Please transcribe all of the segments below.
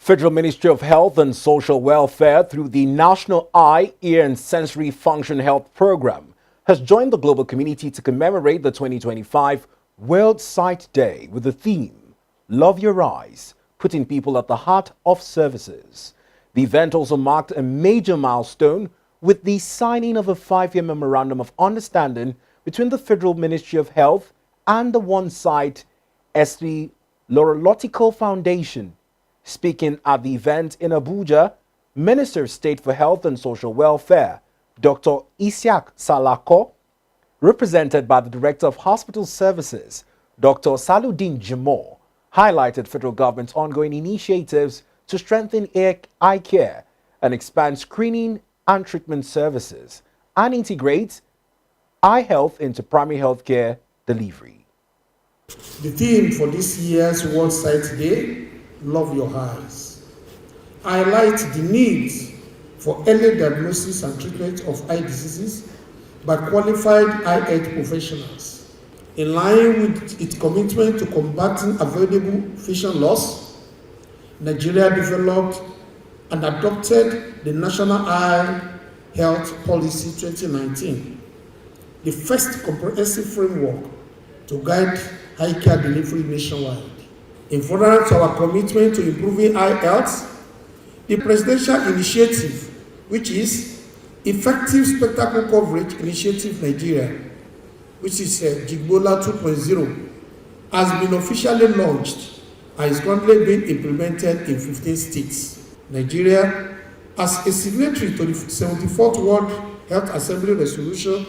Federal Ministry of Health and Social Welfare, through the National Eye, Ear and Sensory Function Health Program, has joined the global community to commemorate the 2025 World Sight Day with the theme, Love Your Eyes, putting people at the heart of services. The event also marked a major milestone with the signing of a 5-year memorandum of understanding between the Federal Ministry of Health and the One Sight Laurological Foundation. Speaking at the event in Abuja, Minister of State for Health and Social Welfare, Dr. Isiaq Salako, represented by the Director of Hospital Services, Dr. Saludin Jimoh, highlighted federal government's ongoing initiatives to strengthen eye care and expand screening and treatment services and integrate eye health into primary health care delivery. The theme for this year's World Sight Day, Love Your Eyes, highlights the need for early diagnosis and treatment of eye diseases by qualified eye health professionals. In line with its commitment to combating avoidable vision loss, Nigeria developed and adopted the National Eye Health Policy 2019, the first comprehensive framework to guide eye care delivery nationwide. In furtherance to our commitment to improving eye health, the presidential initiative, which is Effective Spectacle Coverage Initiative Nigeria, which is Jigbola 2.0, has been officially launched and is currently being implemented in 15 states. Nigeria, as a signatory to the 74th World Health Assembly Resolution,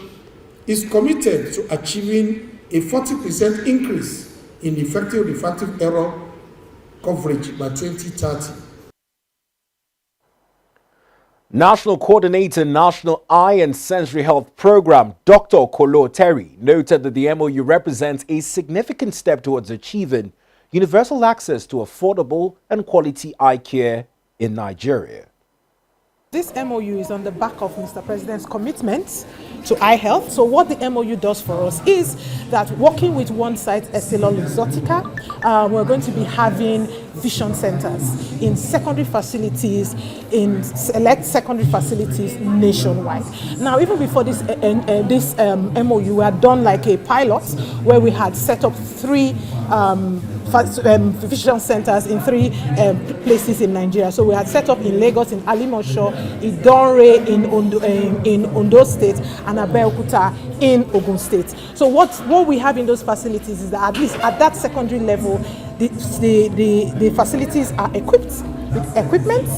is committed to achieving a 40% increase in effective refractive error coverage by 2030. National Coordinator, National Eye and Sensory Health Program, Dr. Kolo Terry, noted that the MOU represents a significant step towards achieving universal access to affordable and quality eye care in Nigeria. This MOU is on the back of Mr. President's commitment to eye health. So what the MOU does for us is that working with One Sight Laurological, we're going to be having vision centers in secondary facilities, in select secondary facilities nationwide. Now, even before this MOU, we had done like a pilot where we had set up 3 vision centers in 3 places in Nigeria. So we had set up in Lagos, in Alimosho, Idore in Ondo State, and Abeokuta in Ogun State. So what we have in those facilities is that at least at that secondary level, the facilities are equipped with equipment.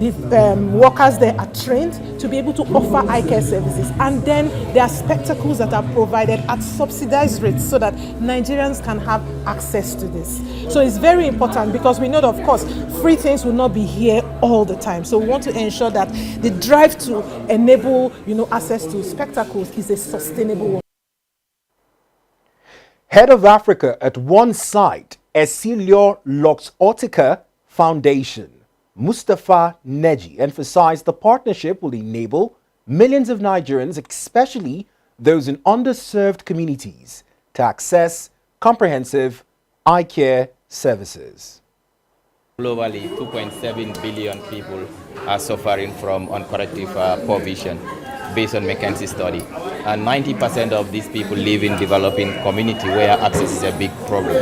The workers there are trained to be able to offer eye care services, and then there are spectacles that are provided at subsidized rates so that Nigerians can have access to this. So it's very important because we know that, of course, free things will not be here all the time. So we want to ensure that the drive to enable, access to spectacles is a sustainable one. Head of Africa at One Sight Laurological Foundation, Mustafa Neji, emphasized the partnership will enable millions of Nigerians, especially those in underserved communities, to access comprehensive eye care services. Globally, 2.7 billion people are suffering from uncorrective poor vision, based on McKinsey study. And 90% of these people live in developing community where access is a big problem.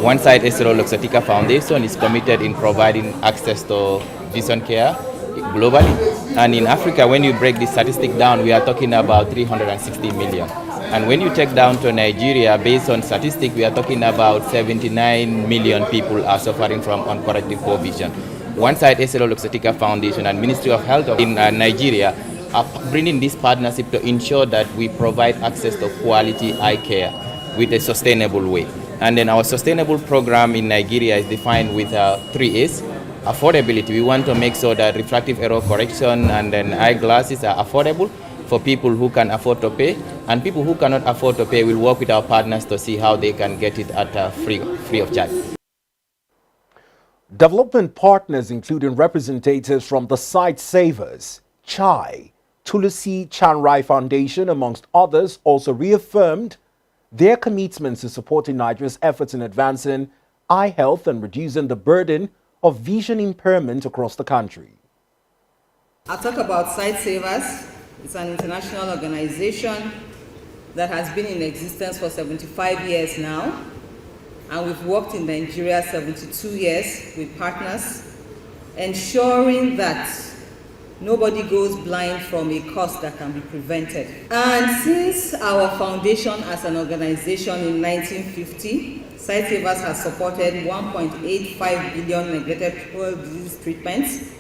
One Sight Laurological Foundation is committed in providing access to vision care globally. And in Africa, when you break this statistic down, we are talking about 360 million. And when you take down to Nigeria, based on statistics, we are talking about 79 million people are suffering from uncorrected poor vision. One Sight Laurological Foundation and Ministry of Health in Nigeria are bringing this partnership to ensure that we provide access to quality eye care with a sustainable way. And then our sustainable program in Nigeria is defined with 3 A's. Affordability. We want to make sure that refractive error correction and then eyeglasses are affordable for people who can afford to pay, and people who cannot afford to pay will work with our partners to see how they can get it at free of charge. Development partners, including representatives from the Sight Savers, Chai, Tulsi Chanrai Foundation, amongst others, also reaffirmed their commitments to supporting Nigeria's efforts in advancing eye health and reducing the burden of vision impairment across the country. I'll talk about Sight Savers. It's an international organization that has been in existence for 75 years now, and we've worked in Nigeria 72 years with partners, ensuring that nobody goes blind from a cause that can be prevented. And since our foundation as an organization in 1950, Sight Savers has supported 1.85 billion neglected disease treatments.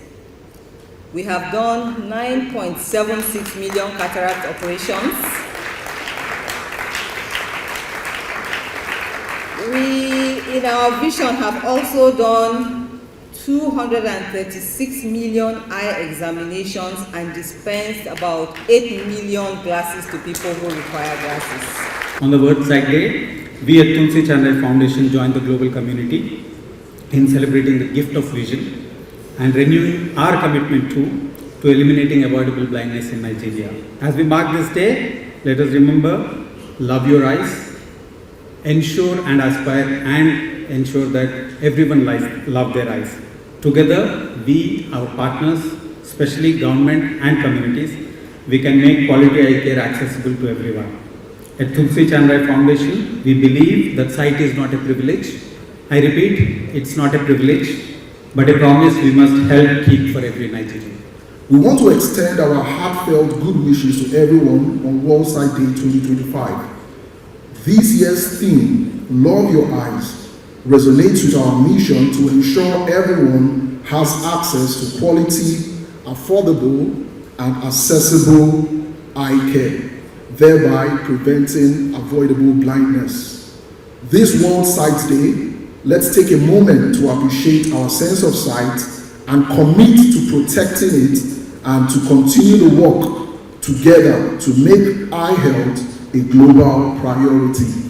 We have done 9.76 million cataract operations. We, in our vision, have also done 236 million eye examinations and dispensed about 8 million glasses to people who require glasses. On the World Sight Day, we at Tulsi Chandrai Foundation joined the global community in celebrating the gift of vision and renewing our commitment to eliminating avoidable blindness in Nigeria. As we mark this day, let us remember, love your eyes, ensure and aspire and ensure that everyone love their eyes. Together, we, our partners, especially government and communities, we can make quality eye care accessible to everyone. At Tulsi Chandrai Foundation, we believe that sight is not a privilege. I repeat, it's not a privilege, but a promise we must help keep for every Nigerian. We want to extend our heartfelt good wishes to everyone on World Sight Day 2025. This year's theme, Love Your Eyes, resonates with our mission to ensure everyone has access to quality, affordable, and accessible eye care, thereby preventing avoidable blindness. This World Sight Day, let's take a moment to appreciate our sense of sight and commit to protecting it and to continue to work together to make eye health a global priority.